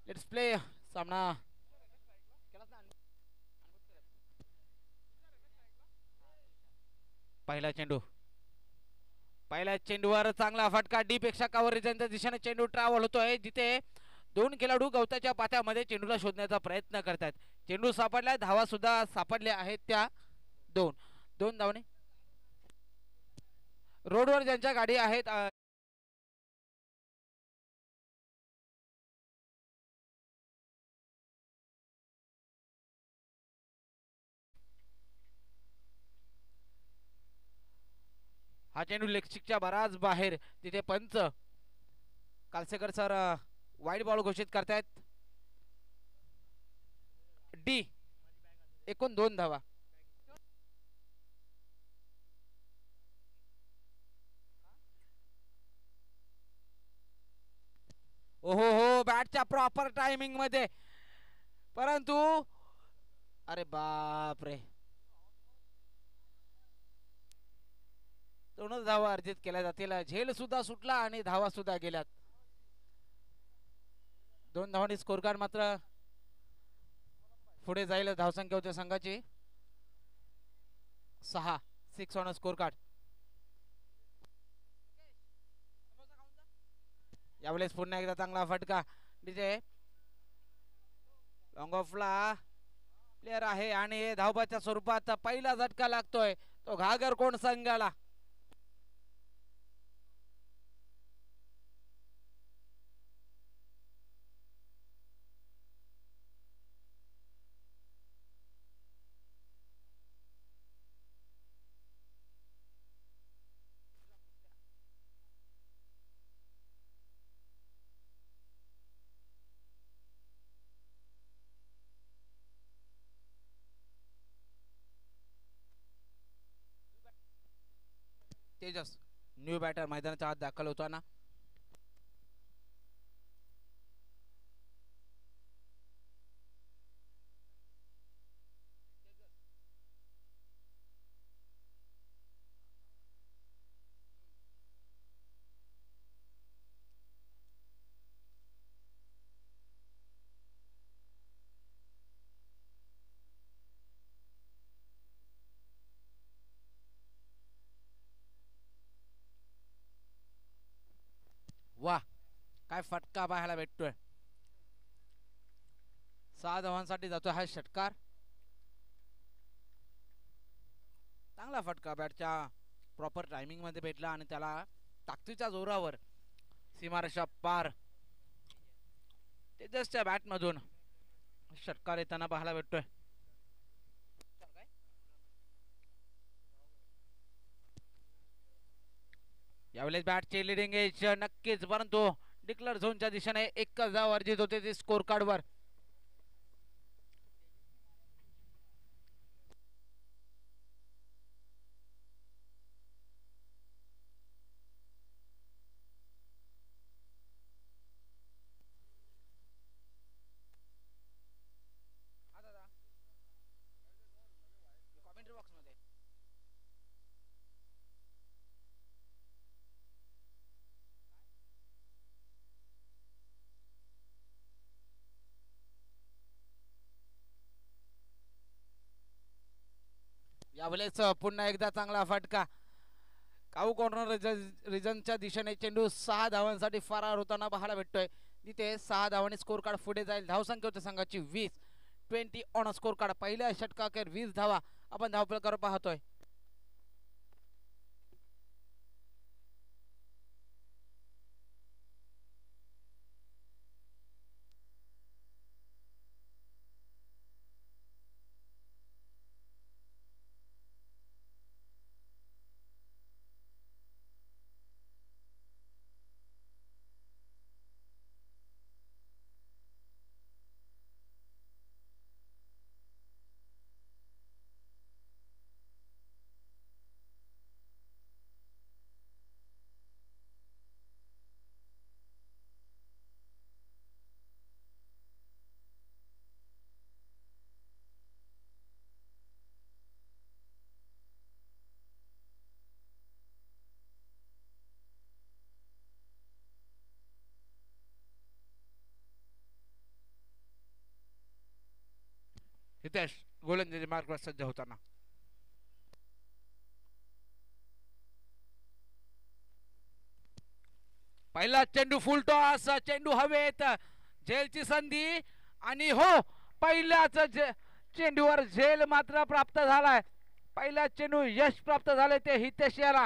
Let's play सामना. पहिला चेंडू. पहिल्या चेंडूवर चांगला फटका डीप पेक्षा कव्हरेजच्या दिशेने चेंडू ट्रॅव्हल होतोय, जिथे दोन खेळाडू गवताच्या पात्यामध्ये चेंडूला शोधण्याचा प्रयत्न करतात. चेंडू सापडलाय, धावा सुद्धा सापडल्या आहेत त्या दोन. दोन धावणे. रोडवर ज्यांच्या गाडी आहेत हा चेंडू लेगस्टिकच्या बराच बाहेर, तिथे पंच कालसेकर सर वाईट बॉल घोषित करतायत. डी. एकूण दोन धावा. ओहो हो, बॅटच्या प्रॉपर टायमिंग मध्ये, परंतु अरे बाप रे, दोनच धावा अर्जित केल्या जातील. झेल सुद्धा सुटला आणि धावा सुद्धा गेल्यात. दोन धावांनी स्कोर कार्ड मात्र पुढे जाईल. धावसंख्या होत्या संघाची 6. 6 ऑन स्कोर कार्ड. यावेळेस पुन्हा एकदा चांगला फटका, तिथे लॉंग ऑफला प्लेयर आहे आणि धावबाच्या स्वरूपात पहिला झटका लागतोय, तो घागर कोण संघाला. तेजस न्यू बॅटर मैदानाच्या आत दाखल होताना. वा, काय फटका पाहायला भेटतोय. 6 धावांसाठी जातोय हा षटकार. चांगला फटका बॅटच्या प्रॉपर टायमिंग मध्ये भेटला आणि त्याला ताकदीच्या जोरावर सीमारेषा पार तेजसच्या बॅट मधून षटकार येताना पाहायला भेटतोय. यावेळेस बॅटचे लिडिंग एज नक्कीच, परंतु डिक्लर झोनच्या दिशेने एकच धाव अर्जित होते ते स्कोर कार्डवर. कॉमेंट्री बॉक्स मध्ये यावेळेस पुन्हा एकदा चांगला फटका. काऊ कॉर्नर रिजनच्या दिशेने चेंडू 6 धावांसाठी फरार होताना पाहायला भेटतोय, तिथे 6 धावांनी स्कोर कार्ड पुढे जाईल. धावसंख्या होती संघाची 20. 20 ऑन स्कोर कार्ड. पहिल्या षटकाखेर 20 धावा आपण धावप्रकार पाहतोय. हितेश गोलंदाजी मार्गवर सज्ज होताना. पहिला चेंडू फुल टॉस, चेंडू हवेत, झेलची संधी आणि हो पहिल्याच चेंडूवर झेल मात्र प्राप्त झालाय. पहिला चेंडू यश प्राप्त झाले ते हितेश याला.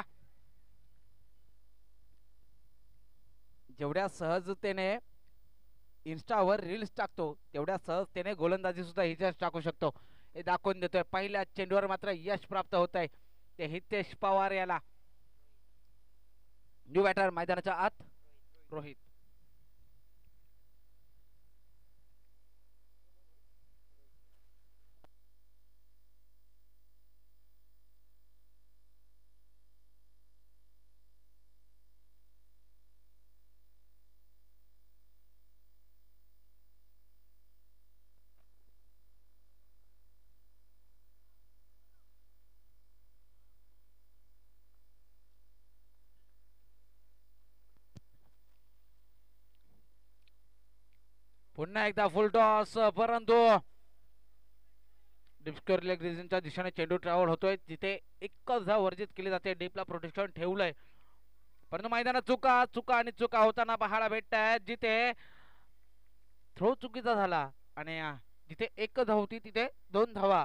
जेवढ्या सहजतेने इन्स्टावर रील्स टाकतो तेवढ्या सहजतेने गोलंदाजी सुद्धा हितेश टाकू शकतो हे दाखवून देतोय. पहिल्या चेंडूवर मात्र यश प्राप्त होत आहे ते हितेश पवार याला. न्यू बॅटर मैदानाच्या आत रोहित. पुन्हा एकदा फुल टॉस, परंतु डिस्कवर लेग रिजनच्या दिशेने चेंडू ट्रॅव्हल होतोय जिथे एकच धाव वर्जित केली जाते. डीपला प्रोटेक्शन ठेवलंय परंतु मैदानात चुका चुका आणि चुका होताना पाहायला भेटत आहेत. जिथे थ्रो चुकीचा झाला आणि जिथे एक धाव होती तिथे 2 धावा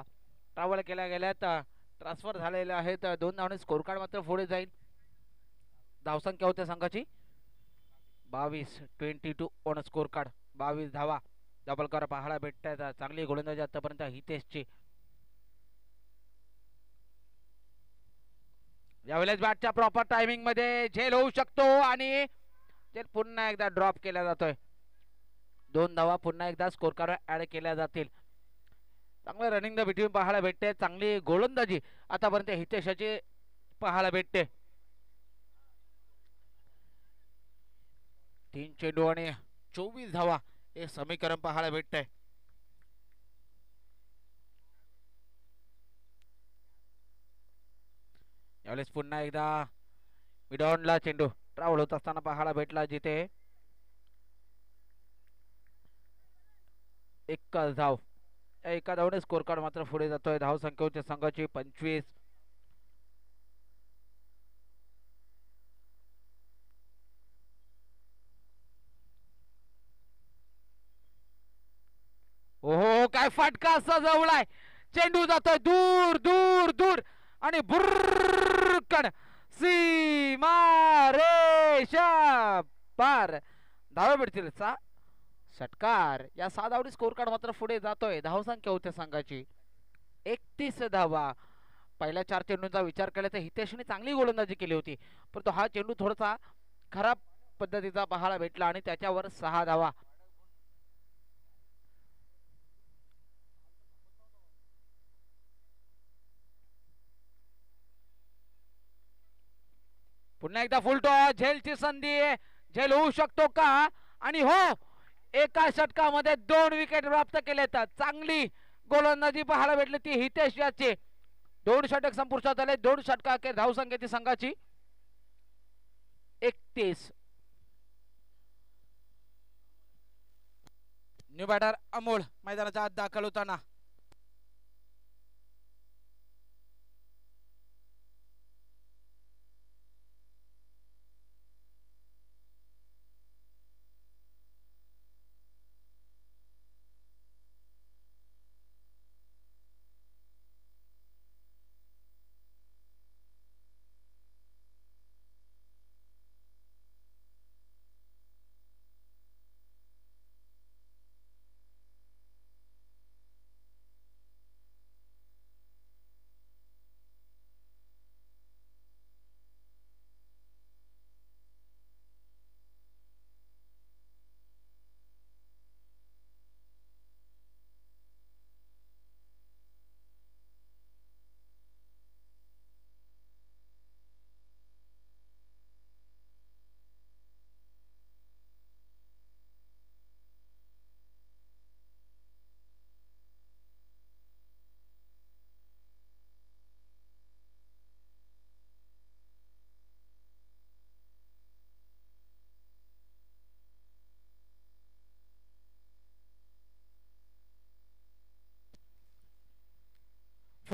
ट्रॅव्हल केल्या गेल्यात, ट्रान्सफर झालेल्या आहेत. 2 धावांनी स्कोर कार्ड मात्र पुढे जाईल. धावसंख्या होते संघाची 22, 22 ऑन स्कोर कार्ड. 22 धावा डबल कर पाहायला भेटत आहेत. चांगली गोलंदाजी आतापर्यंत हितेशची. यावेळेस बॅटच्या प्रॉपर टायमिंग मध्ये झेल होऊ शकतो आणि झेल पुन्हा एकदा ड्रॉप केला जातोय. 2 धावा पुन्हा एकदा स्कोर कार्ड ऍड केल्या जातील. चांगलं रनिंग द बिटवीन पाहायला भेटते. चांगली गोलंदाजी आतापर्यंत हितेशाची पाहायला भेटते. 3 चेंडू आणि 24 धावा हे समीकरण पाहायला भेटतंय. यावेळेस पुन्हा एकदा मिडॉनला चेंडू ट्रॅव्हल होत असताना पाहायला भेटला जिथे एकच धाव. एका धावने स्कोर कार्ड मात्र पुढे जातोय. धाव संख्या होती संघाची 25. ओहो काय फटका सजवलाय. चेंडू जातोय दूर दूर दूर आणि बुर्रकन सीमा रेषा पार. धावा भेटतील. षटकार. या 6 धावनी स्कोर कार्ड मात्र पुढे जातोय. धावसंख्या होते संघाची 31 धावा. पहिल्या 4 चेंडूंचा विचार केला तर हितेशने चांगली गोलंदाजी केली होती परंतु हा चेंडू थोडासा खराब पद्धतीचा पाहायला भेटला आणि त्याच्यावर 6 धावा. पुन्हा एकदा फुल टॉस. झेलची संधी. झेल होऊ शकतो का आणि हो एका षटकामध्ये 2 विकेट प्राप्त केलेत. चांगली गोलंदाजी पाहायला भेटली ती हितेश याची. 2 षटक संपुष्टात आले. 2 षटकाखेर धावसंख्येची संघाची 31. न्यू बॅटर अमोल मैदानाच्या आत दाखल होताना.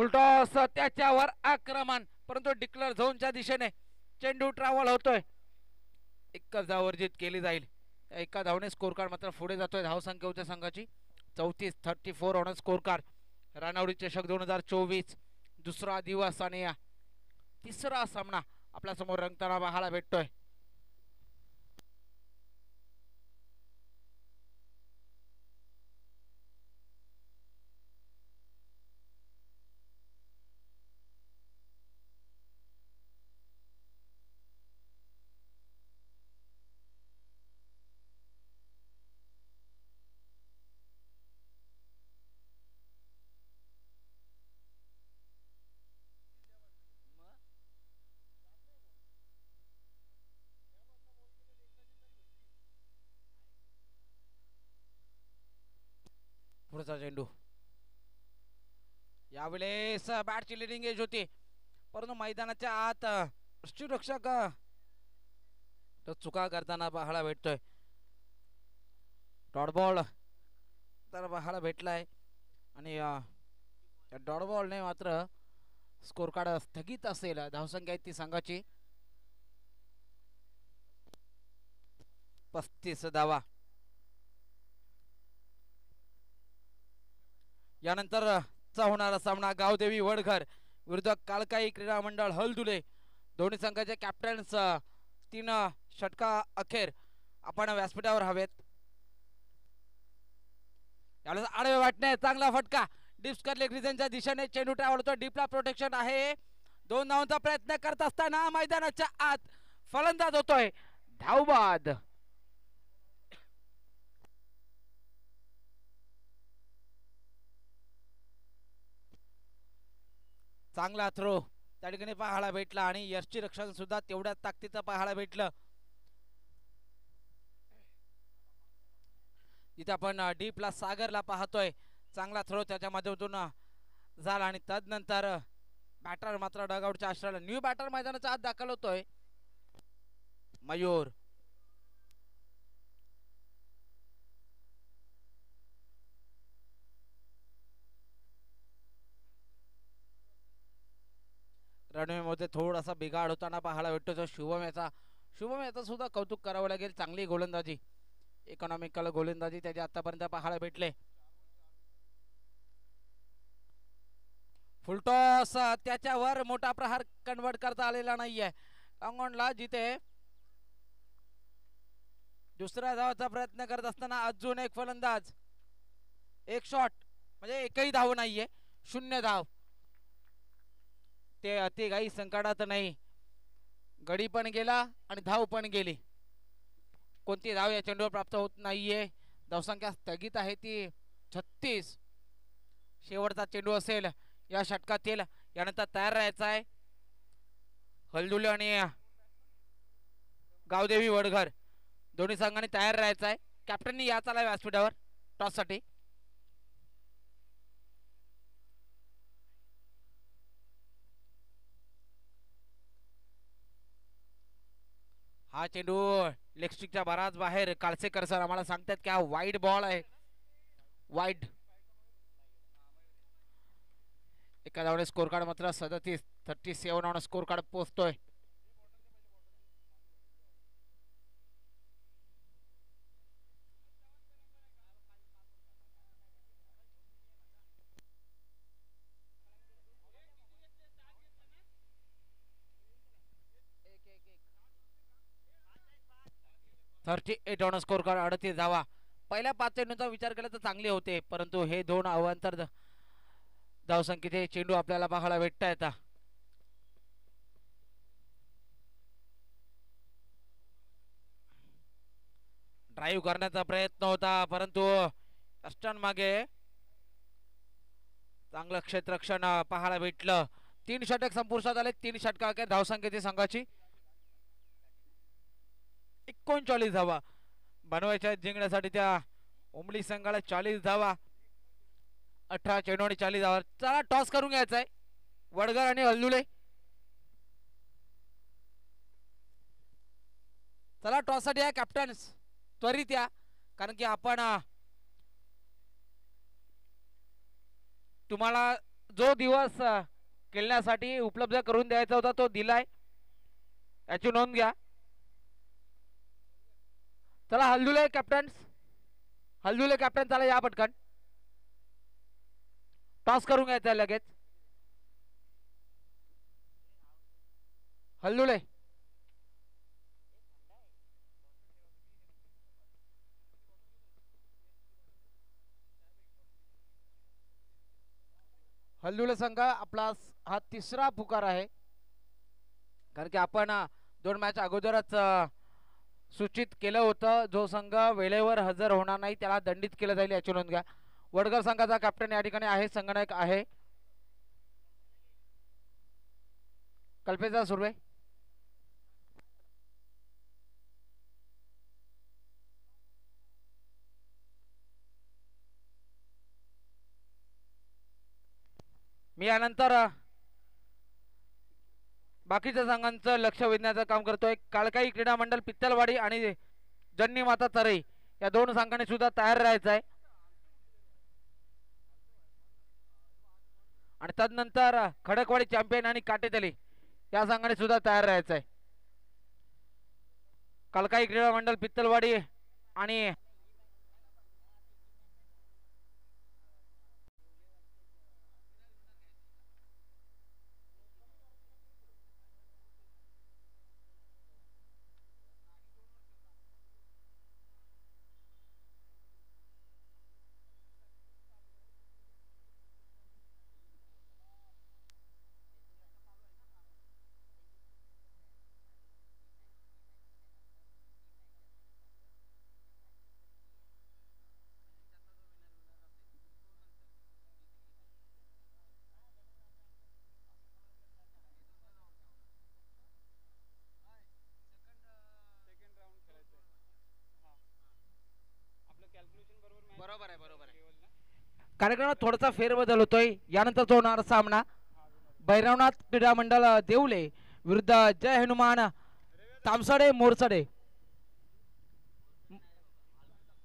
फुलटॉस त्याच्यावर आक्रमण, परंतु डिक्लेअर झोनच्या दिशेने चेंडू ट्रॅव्हल होतोय. एकच धाव वर्जित केली जाईल. एका धावने स्कोर कार्ड मात्र पुढे जातोय. धावसंख्या होत्या संघाची 34 ऑन स्कोर कार्ड. रानवडी चषक 2024 दुसरा दिवस आणि तिसरा सामना आपल्या समोर रंगताना पाहायला भेटतोय. पुढचा चेंडू यावेळेस बॅटची लिडिंग एज होती, परंतु मैदानाच्या आत रक्षक चुका करताना पाहायला भेटतोय. डॉट बॉल तर पाहायला भेटलाय आणि डॉट बॉलने मात्र स्कोर कार्ड स्थगित असेल. धावसंख्या ती संघाची 35 धावा. यानंतर चा होणारा सामना गावदेवी वडघर विरुद्ध कालकाई क्रीडा मंडळ हलदुले. दोन्ही संघाचे कॅप्टन्स 3 षटका अखेर आपण व्यासपीठावर हवेत. याला आडवे वाटणे, चांगला फटका डिप्स लेग रिजनच्या दिशेने चेंडू ट्रॅव्हल. डीपला प्रोटेक्शन आहे. 2 धावांचा प्रयत्न करत असताना मैदानाच्या आत फलंदाज होतोय धावबाद. चांगला थ्रो त्या ठिकाणी पाहायला भेटला आणि यशची रक्षण सुद्धा तेवढ्याच ताकदीचं पाहायला भेटलं. इथे आपण डीपला सागरला पाहतोय. चांगला थ्रो त्याच्या माध्यमातून झाला आणि तदनंतर बॅटर मात्र डगआउटच्या आश्रयाला न्यू बॅटर मैदानाच्या आत दाखल होतोय मयूर. रणवीमध्ये थोडासा बिघाड होताना पाहायला भेटतो. शुभम याचा सुद्धा कौतुक करावं लागेल. चांगली गोलंदाजी, इकॉनॉमिकल गोलंदाजी त्याच्या आतापर्यंत पाहायला भेटले. फुलटॉस त्याच्यावर मोठा प्रहार कन्वर्ट करता आलेला नाहीये अंगणला, जिथे दुसऱ्या धावाचा प्रयत्न करत असताना अजून एक फलंदाज, एक शॉट म्हणजे एकही धाव नाहीये, 0 धाव. ते अति काही संकटात नाही. गडी पण गेला आणि धाव पण गेली. कोणती धाव या चेंडूवर प्राप्त होत नाहीये. धावसंख्या स्थगित आहे ती 36. शेवटचा चेंडू असेल या षटकातील. यानंतर तयार राहायचा आहे हलदुले आणि गावदेवी वडघर. दोन्ही संघांनी तयार राहायचं आहे. कॅप्टननी या चालाय व्यासपीठावर टॉस साठी. हा चेंडू लेग स्टिकच्या बराच बाहेर. कालसेकर सर आम्हाला सांगतात की हा वाईड बॉल आहे. वाईड. एका धावने स्कोर कार्ड मात्र 37 ऑन स्कोर कार्ड पोहोचतोय. ऑन स्कोर कार्ड 38 धावा. पहिल्या 5 चेंडूंचा विचार केला तर चांगले होते, परंतु हे 2 अवांतर धावसंख्येचे चेंडू आपल्याला पाहायला भेटत आहेत. ड्राईव्ह करण्याचा प्रयत्न होता, परंतु अष्टन मागे चांगलं क्षेत्ररक्षण पाहायला भेटलं. 3 षटक संपुष्टात आले. 3 षटका अखेर धावसंख्येची संघाची 39 धावा बनवायच्या जिंकण्यासाठी त्या उमली संघाला 40 धावा. 18 चेंडू आणि 40 धावा. चला टॉस करून घ्यायचा आहे वडघर आणि हलदुले. चला टॉस साठी आहे कॅप्टन्स त्वरित या, कारण की आपण तुम्हाला जो दिवस खेळण्यासाठी उपलब्ध करून द्यायचा होता तो दिलाय, याची नोंद घ्या. चला हल्दुले कॅप्टन, हल्दुले कॅप्टन चला या पटकन, टॉस करून घ्यायचा लगेच. हल्दुले हल्दुले संघ आपला हा तिसरा पुकार आहे, कारण की आपण 2 मॅच अगोदरच सूचित केलं होतं, जो संघ वेळेवर हजर होणार नाही त्याला दंडित केलं जाईल, याची नोंद घ्या. वडगर संघाचा कॅप्टन या ठिकाणी आहे, संगणक आहे कल्पेचा सुर्वे. मी यानंतर बाकीच्या संघांचं लक्ष वेधण्याचं काम करतोय. काळकाई क्रीडा मंडळ पित्तलवाडी आणि जन्नी माता तरई या 2 संघांनी सुद्धा तयार राहायचं आहे. आणि तदनंतर खडकवाडी चॅम्पियन आणि काटेतली या संघाने सुद्धा तयार राहायचं आहे. कालकाई क्रीडा मंडळ पित्तलवाडी आणि कार्यक्रमात थोडासा फेरबदल होतोय. यानंतर तो होणार सामना भैरवनाथ क्रीडा मंडळ देवले विरुद्ध जय हनुमान तामसडे मोरसडे,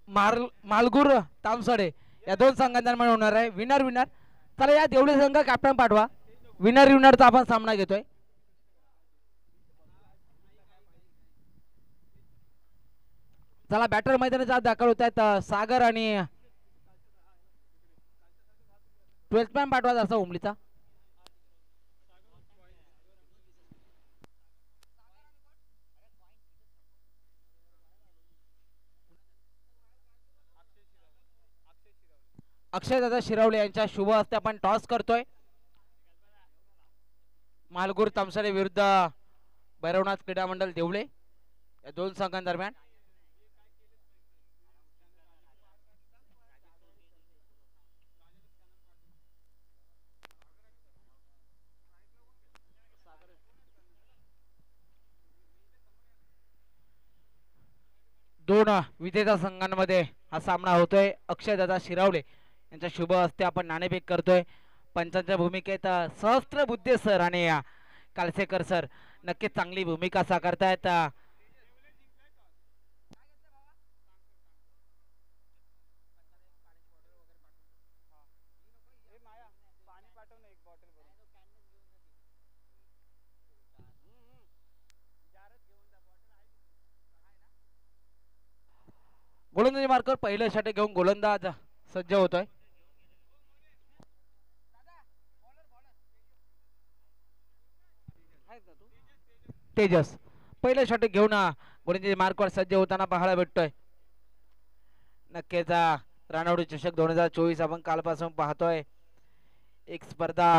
मालगुर तामसडे या 2 संघांदरम्यान होणार आहे. Winner winner. चला या देवले संघ कॅप्टन पाठवा. विनर विनरचा आपण सामना घेतोय. चला बॅटर मैदानात दाखल होत आहेत सागर आणि 12th मॅन पाठवा जसा उमलीचा. अक्षय दादा शिरावले यांच्या शुभ हस्ते आपण टॉस करतोय. मालगुर तामसडे विरुद्ध भैरवनाथ क्रीडा मंडळ देवळे या 2 संघांदरम्यान. दोन विजेता संघांमध्ये हा सामना होतोय. अक्षय दादा शिरावले यांच्या शुभ हस्ते आपण नाणेफेक करतोय. पंचांच्या भूमिकेत सहस्त्र बुद्धे सर आणि कालसेकर सर नक्कीच चांगली भूमिका साकारतायत. गोलंदाजी मार्कर पहिलं षटक घेऊन गोलंदाज सज्ज होतोय. तेजस पहिलं षटक घेऊन गोलंदाजी मार्कवर सज्ज होताना पाहायला भेटतोय. नक्कीच रानवडी चषक 2024 आपण कालपासून पाहतोय. एक स्पर्धा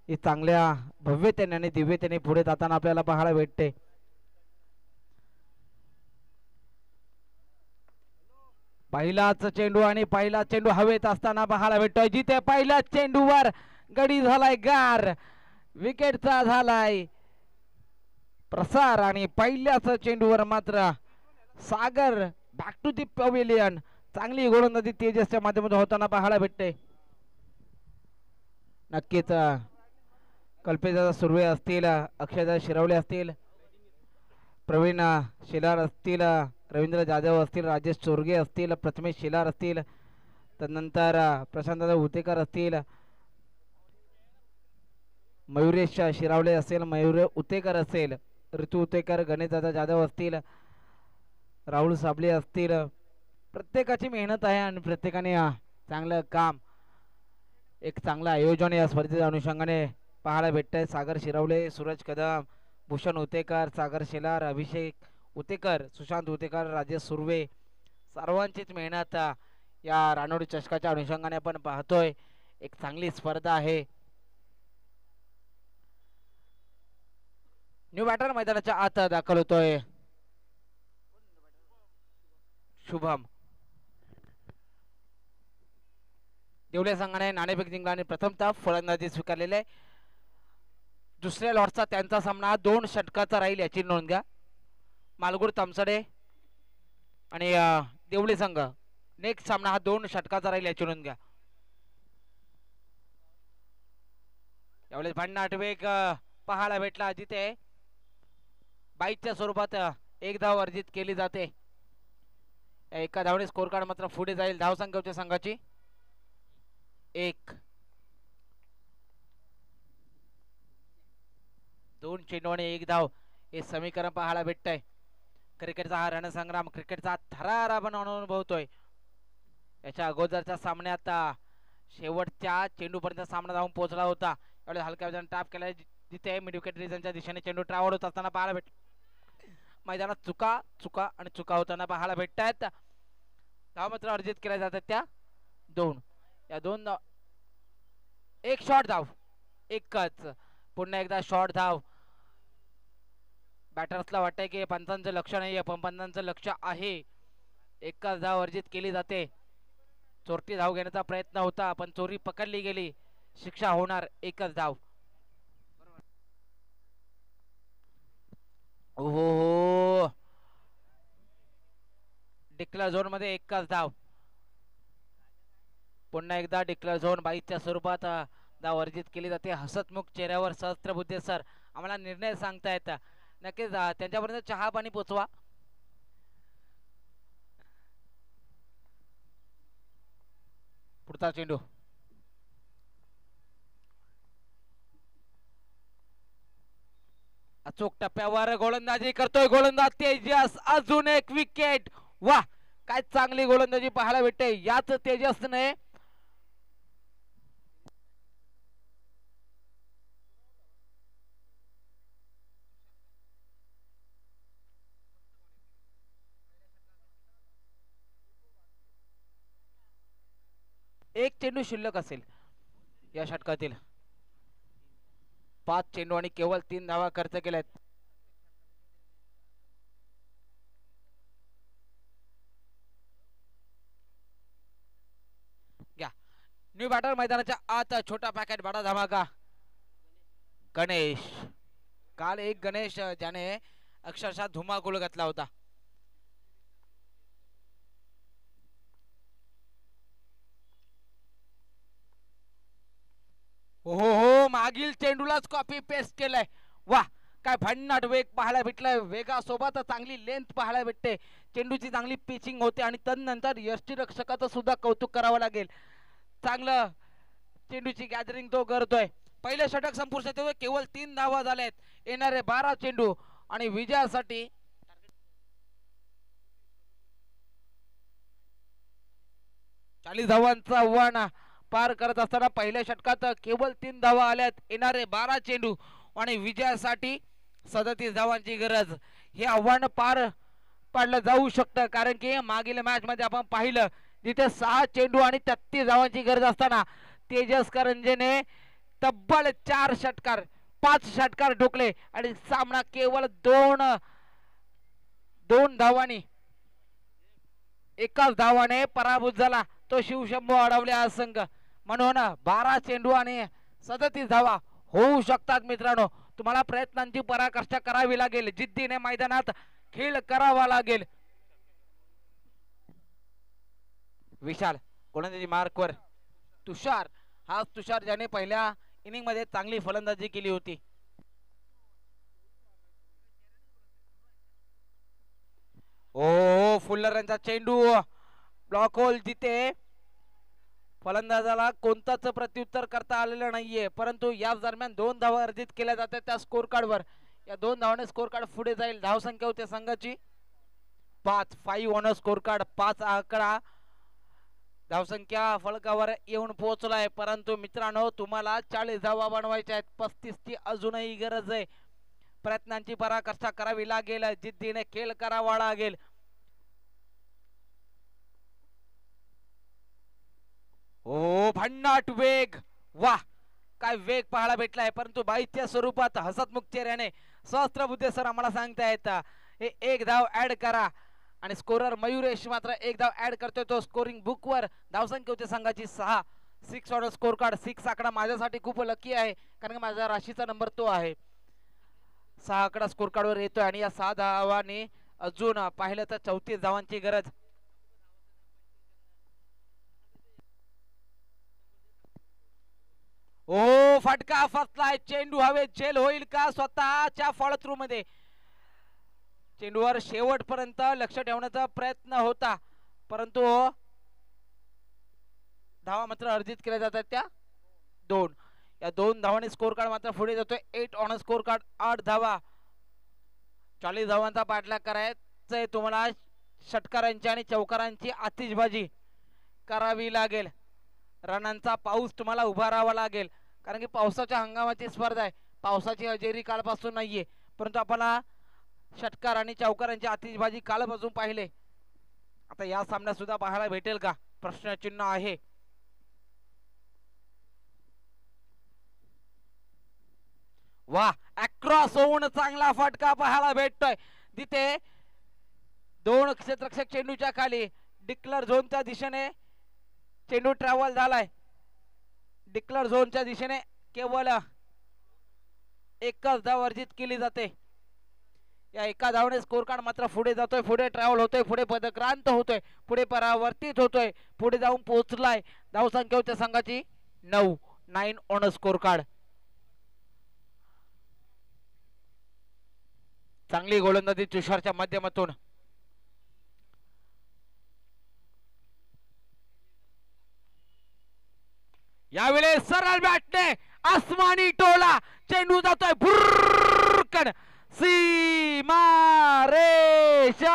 ही चांगल्या भव्यतेने आणि दिव्यतेने पुढे जाताना आपल्याला पाहायला भेटते. पहिलाच चेंडू आणि पहिला चेंडू हवेत असताना पाहायला भेटतोय. जिथे पहिल्याच चेंडूवर गडी झालाय गार, विकेटचा झालाय प्रसार आणि पहिल्याच चेंडूवर मात्र सागर बॅक टू दी पवेलियन. चांगली गोलंदाजी तेजसच्या माध्यमातून होताना पाहायला भेटते. नक्कीच कल्पेशदादा सुर्वे असतील, अक्षयदादा शिरवले असतील, प्रवीण शिलार असतील, रवींद्र जाधव असतील, राजेश चोरगे असतील, प्रथमेश शिलार असतील, त्यानंतर प्रशांतदादा उतेकर असतील, मयुरेश शिरावले असेल, मयूर उतेकर असेल, ऋतू उतेकर, गणेशदादा जाधव असतील, राहुल साबळे असतील, प्रत्येकाची मेहनत आहे आणि प्रत्येकाने चांगलं काम, एक चांगलं आयोजन या स्पर्धेच्या अनुषंगाने पाहायला भेटतंय. सागर शिरवले, सूरज कदम, भूषण उतेकर, सागर शेलार, अभिषेक उतेकर, सुशांत उतेकर, राजेश सुर्वे, सर्वांचीच मेहनत या रानोडी चषकाच्या अनुषंगाने आपण पाहतोय. एक चांगली स्पर्धा आहे. न्यू बॅटर मैदानाच्या आत दाखल होतोय शुभम. देवले संघाने नाणेफेक जिंकला आणि प्रथमतः फलंदाजी स्वीकारलेले आहे. दुसऱ्या लॉटचा त्यांचा सामना 2 षटकाचा राहील याची नोंद घ्या. मालगुड तामसडे आणि देवले संघ नेक्स्ट सामना हा 2 षटकाचा राहील याची नोंद घ्या. यावेळेस भन्नाट वेग पाहायला भेटला, जिथे बाईकच्या स्वरूपात एक धाव अर्जित केली जाते. एका धावने स्कोर कार्ड मात्र पुढे जाईल. धावसंख्या होती संघाची 1. 2 चेंडू आणि 1 धाव हे समीकरण पाहायला भेटतंय. क्रिकेटचा हा रणसंग्राम, क्रिकेटचा थरार आपण अनुभवतोय. याच्या अगोदरच्या सामन्यात शेवटच्या चेंडूपर्यंत सामना जाऊन पोहोचला होता. यावेळेस हलक्या वजन टॅप केलाय, जिथे मिड विकेट रिजनच्या दिशेने चेंडू ट्रॅव्हल होत असताना पाहायला भेट मैदानात चुका चुका आणि चुका होताना पाहायला भेटतायत. धाव मात्र अर्जित केल्या जातात त्या 2. या 2 धाव, एक शॉर्ट धाव, एकच. पुन्हा एकदा शॉर्ट धाव. बॅटर्सला वाटतंय की पंचांचं लक्ष नाहीये, पण पंचांचं लक्ष आहे. एकच धाव अर्जित केली जाते. चोरटी धाव घेण्याचा प्रयत्न होता, पण चोरी पकडली गेली. शिक्षा होणार, एकच धाव. हो, डिक्लेअर झोन मध्ये एकच धाव. पुन्हा एकदा डिक्लेअर झोन बाईच्या स्वरूपात धाव अर्जित केली जाते. हसतमुख चेहऱ्यावर सहस्त्रबुद्धे सर आम्हाला निर्णय सांगतायत. नक्कीच त्यांच्यापर्यंत चहा पाणी पोचवा. पुढचा चेंडू अचूक टप्प्यावर गोलंदाजी करतोय गोलंदाज तेजस. अजून एक विकेट. वाह, काय चांगली गोलंदाजी पाहायला भेटते याच तेजसने. एक चेंडू शिल्लक असेल या षटकातील. 5 चेंडू आणि केवळ 3 धावा खर्च केल्यात. घ्या न्यू बॅटर मैदानाच्या आत छोटा पॅकेट बडा धमाका. गणेश, काल एक गणेश ज्याने अक्षरशः धुमाकूळ घातला होता. हो हो, मागील चेंडूलाच कॉपी पेस्ट केलाय. वाह, काय भन्नाट वेग पाहायला भेटलाय. वेगासोबत चांगली लेंथ पाहायला भेटते. चेंडूची चांगली पिचिंग होते आणि तदनंतर यष्टीरक्षकाचं सुद्धा कौतुक करावं लागेल. चांगलं चेंडूची गॅदरिंग तो करतोय. पहिले षटक संपुष्टात केवळ 3 धावा झाल्यात. येणारे 12 चेंडू आणि विजयासाठी 40 धावांचं आव्हान पार करत असताना पहिल्या षटकात केवळ 3 धावा आल्यात. येणारे 12 चेंडू आणि विजयासाठी 37 धावांची गरज. हे आव्हान पार पाडलं जाऊ शकतं, कारण की मागील मॅच मध्ये आपण पाहिलं जिथे 6 चेंडू आणि 33 धावांची गरज असताना तेजस करंजेने तब्बल 4 षटकार 5 षटकार ठोकले आणि सामना केवळ 2 धावांनी एकाच धावाने पराभूत झाला. तो शिवशंभू अडवले हा संघ. म्हणून 12 चेंडू आणि 37 धावा होऊ शकतात. मित्रांनो, तुम्हाला प्रयत्नांची पराकाष्ठा करावी लागेल. जिद्दीने मैदानात खेळ करावा लागेल. विशाल गोलंदाजी मार्कवर. तुषार, हा तुषार ज्याने पहिल्या इनिंग मध्ये चांगली फलंदाजी केली होती. ओ फुल्लर यांचा चेंडू ब्लॉक होल, जिथे फलंदाजाला कोणताच प्रत्युत्तर करता आलेलं नाहीये, परंतु याच दरम्यान 2 धावा अर्जित केल्या जातात त्या स्कोर कार्डवर. या 2 धावाने स्कोर कार्ड पुढे जाईल. धावसंख्या होते संघाची 5 ऑन स्कोर कार्ड. 5 आकडा धावसंख्या फलकावर येऊन पोहोचलाय, परंतु मित्रांनो तुम्हाला 40 धावा बनवायच्या आहेत. 35 ची अजूनही गरज आहे. प्रयत्नांची पराकाष्ठा करावी लागेल, जिद्दीने खेळ करावा लागेल. ओ भन्नाट वेग, वाह काय वेग पाहायला भेटलाय, परंतु बाईच्या स्वरूपात हसतमुख चेहऱ्याने सहस्त्रबुद्धे सर आम्हाला सांगतायत हे एक धाव ऍड करा आणि स्कोरर मयुरेश मात्र एक धाव ऍड करतोय तो स्कोरिंग बुक वर. धावसंख्या होते संघाची 6 ऑन स्कोर कार्ड. 6 आकडा माझ्यासाठी खूप लकी आहे, कारण की माझ्या राशीचा नंबर तो आहे. 6 आकडा स्कोर कार्ड वर येतोय आणि या 6 धावांनी अजून पाहिलं तर 34 धावांची गरज. ओ फटका फसलाय, चेंडू हवे झेल होईल का स्वतःच्या फॉलो थ्रू मध्ये. चेंडूवर शेवटपर्यंत लक्ष ठेवण्याचा प्रयत्न होता, परंतु धावा मात्र अर्जित केल्या जातात त्या 2. या 2 धावांनी स्कोर कार्ड मात्र पुढे जातोय. 8 ऑन स्कोर कार्ड. 8 धावा. 40 धावांचा पाठलाग करायचा तुम्हाला. षटकारांची आणि चौकारांची आतिषबाजी करावी लागेल. रनांचा पाऊस तुम्हाला उभारावा लागेल, कारण की पावसाच्या हंगामाची स्पर्धा आहे. पावसाची हजेरी कालपासून नाहीये, परंतु आपल्याला षटकार आणि चौकारांची आतिषबाजी कालपासून पाहिले. आता या सामन्यात सुद्धा पाहायला भेटेल का, प्रश्नचिन्ह आहे. वा अक्रॉस होऊन चांगला फटका पाहायला भेटतोय. तिथे 2 क्षेत्ररक्षक चेंडूच्या खाली. डिक्लर झोनच्या दिशेने चेंडू ट्रॅव्हल झालाय. डिक्लर झोनच्या दिशेने केवळ एकच धाव अर्जित केली जाते. या एका धावने स्कोर कार्ड मात्र पुढे जातोय, पुढे ट्रॅव्हल होतोय, पुढे पदक्रांत होतोय, पुढे परावर्तित होतोय, पुढे जाऊन पोहोचलाय. धावसंख्या होते संघाची 9 ऑन स्कोर कार्ड. चांगली गोलंदाजी तुषारच्या माध्यमातून. यावेळेस सरळ बॅटने आसमानी टोला, चेंडू जातोय भुर्रकन सीमा रेषा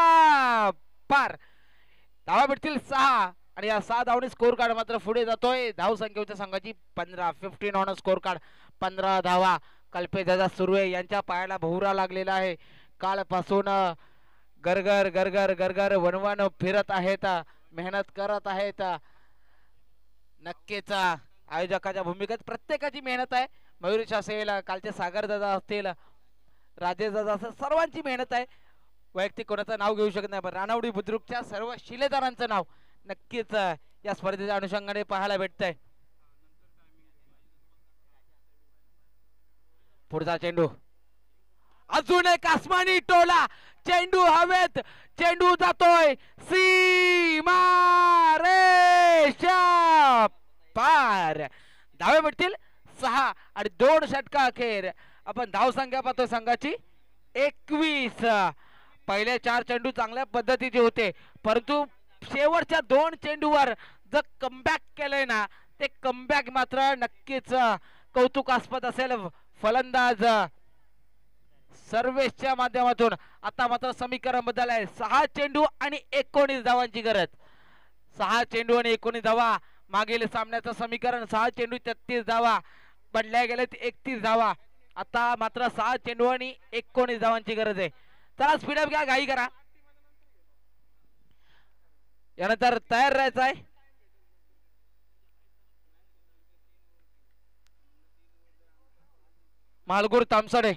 पार. धावा भेटतील 6 आणि या 6 धावने स्कोर कार्ड मात्र पुढे जातोय. धाव संख्या होती संघाची 15 ऑन स्कोर कार्ड. 15 धावा. कल्पेश सुरू आहे, यांच्या पायाला भोवरा लागलेला आहे. कालपासून गरगर गरगर गरगर वनवन फिरत आहेत, मेहनत करत आहेत. नक्कीच आयोजकाच्या भूमिकेत प्रत्येकाची मेहनत आहे. मयुरेश असेल, कालचे सागर दादा असतील, राजेश दादा असेल, सर्वांची मेहनत आहे. वैयक्तिक कोणाचं नाव घेऊ शकत नाही, पण रानावडी बुद्रुकच्या सर्व शिलेदारांचं नाव नक्कीच या स्पर्धेच्या अनुषंगाने पाहायला भेटतंय. पुढचा चेंडू, अजून एक आसमानी टोला, चेंडू हवेत, चेंडू जातोय सीमा रेषा पार. धावे भेटतील 6 आणि 2 षटका अखेर. आपण धाव संख्या पाहतो संघाची 21. पहिले 4 चेंडू चांगल्या पद्धतीचे होते, परंतु शेवटच्या 2 चेंडूवर जर कमबॅक केलंय ना, ते कमबॅक मात्र नक्कीच कौतुकास्पद असेल. फलंदाज सर्वेशच्या माध्यमातून आता मात्र समीकरण बदललंय. 6 चेंडू आणि 19 धावांची गरज. 6 चेंडू आणि 19 धावा. मागील सामन्याचं समीकरण 6 चेंडू 33 धावा, बदल्या गेले 31 धावा. आता मात्र 6 चेंडू आणि 19 धावांची गरज आहे. चला स्पीडअप घ्या, घाई करा. यानंतर तयार राहायचं आहे. मालगुर तामसडे,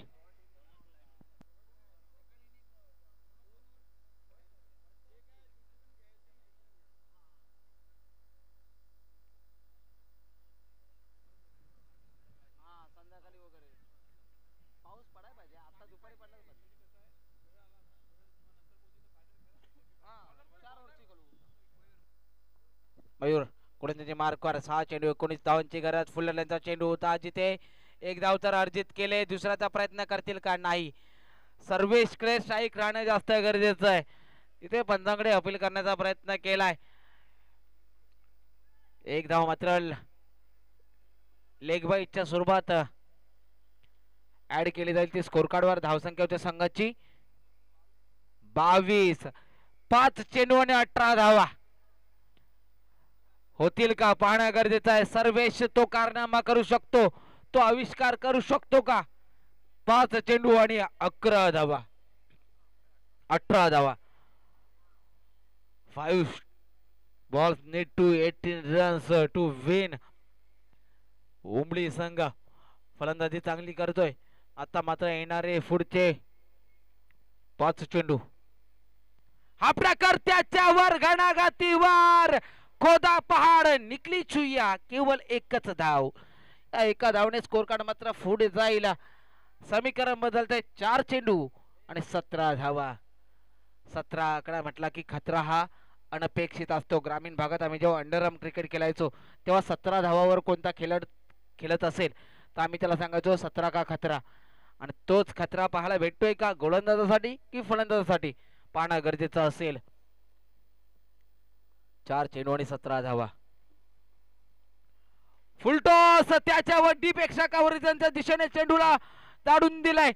मयूर कुठे मार्कवर 6 चेंडू 19 धावांची गरज. फुलरचा चेंडू होता, जिथे एक धाव तर अर्जित केले. दुसऱ्याचा प्रयत्न करतील का, नाही. सर्वेशकडे स्ट्राईक राहणं जास्त गरजेचं आहे. इथे पंचांकडे अपील करण्याचा प्रयत्न केलाय. एक धाव मात्र लेग बाईच्या स्वरूपात ऍड केली जाईल ती स्कोर कार्डवर. धावसंख्या होती संघाची 22. 5 चेंडू आणि 18 धावा होतील का पाहणं गरजेचं आहे. सर्वेश तो कारनामा करू शकतो, तो आविष्कार करू शकतो का? 5 चेंडू आणि 11 धावा, 18 धावा. 5 balls need to 18 runs to win. उमडी संघ फलंदाजी चांगली करतोय. आता मात्र येणारे पुढचे 5 चेंडू. हा प्रकार त्याच्यावर घणाघातीवर खोदा पहाड निकली छुया. केवळ एकच धाव. एका धावने स्कोर कार्ड मात्र पुढे जाईल. समीकरण बदलतंय. 4 चेंडू आणि 17 धावा. 17 आकडा म्हटला की खतरा हा अनपेक्षित असतो. ग्रामीण भागात आम्ही जेव्हा अंडरआर्म क्रिकेट खेळायचो तेव्हा 17 धावावर कोणता खेळत असेल तर आम्ही त्याला सांगायचो 17 का खतरा. आणि तोच खतरा पाहायला भेटतोय का गोलंदाजासाठी की फलंदाजासाठी पाहणं गरजेचं असेल. 4 चेंडू आणि 17 धावा. फुलटॉस त्याच्यावर डीप एक्स्ट्रा दिशेने चेंडूला दाडून दिलाय.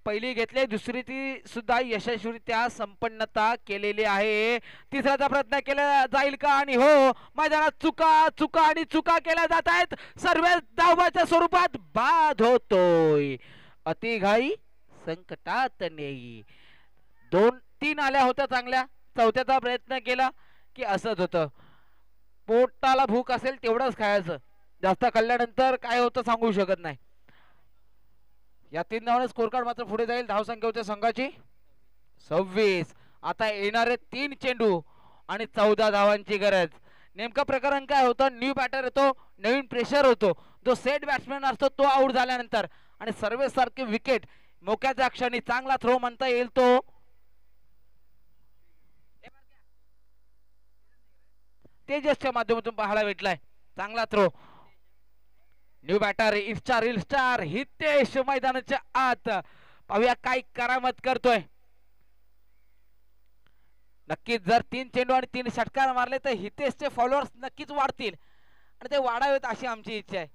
पहिली घेतली, दुसरी ती सुद्धा यशस्वीरित्या संपन्नता केलेली आहे. तिसऱ्याचा प्रयत्न केला जाईल का? आणि हो, मैदानात चुका केल्या जात आहेत. सर्व धावाच्या स्वरूपात बाद होतोय. अतिघाई संकटात नेई. 2-3 आल्या होत्या चांगल्या. चौथ्याचा प्रयत्न केला की असंच होतं. पोटाला भूक असेल तेवढंच खायचं, जास्त खाल्ल्यानंतर काय होतं सांगू शकत नाही. या 3 धावांनी स्कोर कार्ड मात्र पुढे जाईल. धावसंख्या होते संघाची 26. आता येणारे 3 चेंडू आणि 14 धावांची गरज. नेमकं प्रकरण काय होतं? न्यू बॅटर येतो, नवीन प्रेशर होतो. जो सेट बॅट्समॅन असतो तो आउट झाल्यानंतर आणि सर्वेसारखी विकेट मोक्याच्या क्षणी चांगला थ्रो म्हणता येईल तो तेजसच्या माध्यमातून पाहायला भेटलाय. चांगला throw. New batter reel star Hitesh मैदानाच्या आत. पाहूया काय करामत करतोय. नक्कीच जर 3 चेंडू आणि 3 षटकार मारले तर हितेशचे फॉलोअर्स नक्कीच वाढतील आणि ते वाढावेत अशी आमची इच्छा आहे.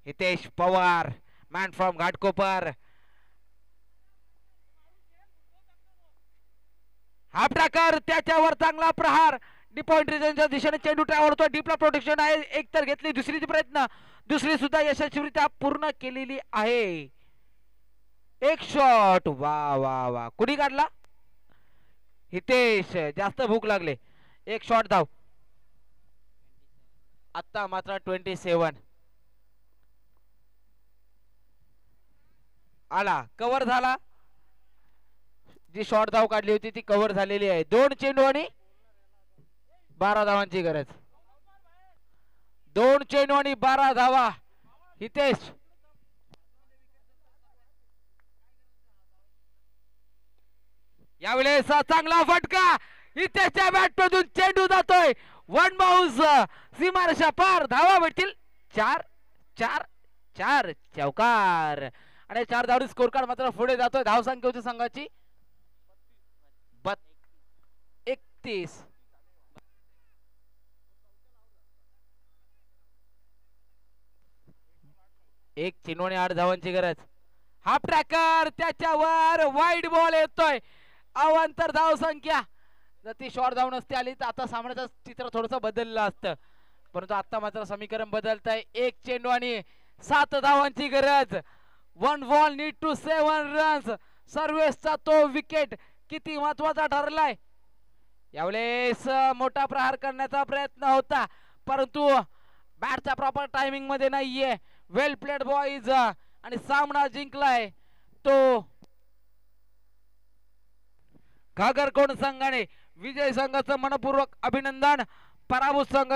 Hitesh Pawar, man from Ghatkopar. हा प्रकार त्याच्यावर चांगला प्रहार. डीप पॉइंट रिजनच्या दिशेने चेंडू ट्रॅव्हल डीपला प्रोटेक्शन आहे. एक तर घेतली, दुसरीची प्रयत्न, दुसरी सुद्धा यशस्वीरित्या पूर्ण केलेली आहे. एक शॉट. वा वा वा. कुणी काढला? हितेश. जास्त भूक लागले. एक शॉट धाव. आता मात्र 27 आला. कव्हर झाला. जी शॉर्ट धाव काढली होती ती कव्हर झालेली आहे. 2 चेंडू आणि 12 धावांची गरज. 2 चेंडू आणि 12 धावा. हितेश यावेळेस चांगला फटका. हितेशच्या बॅट मधून चेंडू जातोय. 1 बाउन्स. सीमारेषा पार. धावा भेटतील 4 4 4. चौकार आणि 4 धावडी स्कोर कार्ड मात्र पुढे जातोय. धाव संख्या होती संघाची 31. एक चेंडू आणि 8 धावांची गरज. हा ट्रॅकर त्याच्यावर वाईड बॉल येतोय. अवांतर धाव संख्या. जर ती शॉर्ट धाव नसती आली तर आता सामन्याचं चित्र थोडंसं बदललं असतं, परंतु आता मात्र समीकरण बदलत आहे. 1 चेंडू आणि 7 धावांची गरज. 1 बॉल नीड टू 7 रन्स. सर्वेसचा तो विकेट किती महत्वाचा ठरलाय. यावेळेस मोठा प्रहार करण्याचा प्रयत्न होता परंतु बॅटच्या प्रॉपर टायमिंग मध्ये नाहीये. वेल प्लेड बॉईज. आणि सामना जिंकलाय तो घागरकोंड संघाने. विजय संघाचं मनपूर्वक अभिनंदन. पराभूत संघ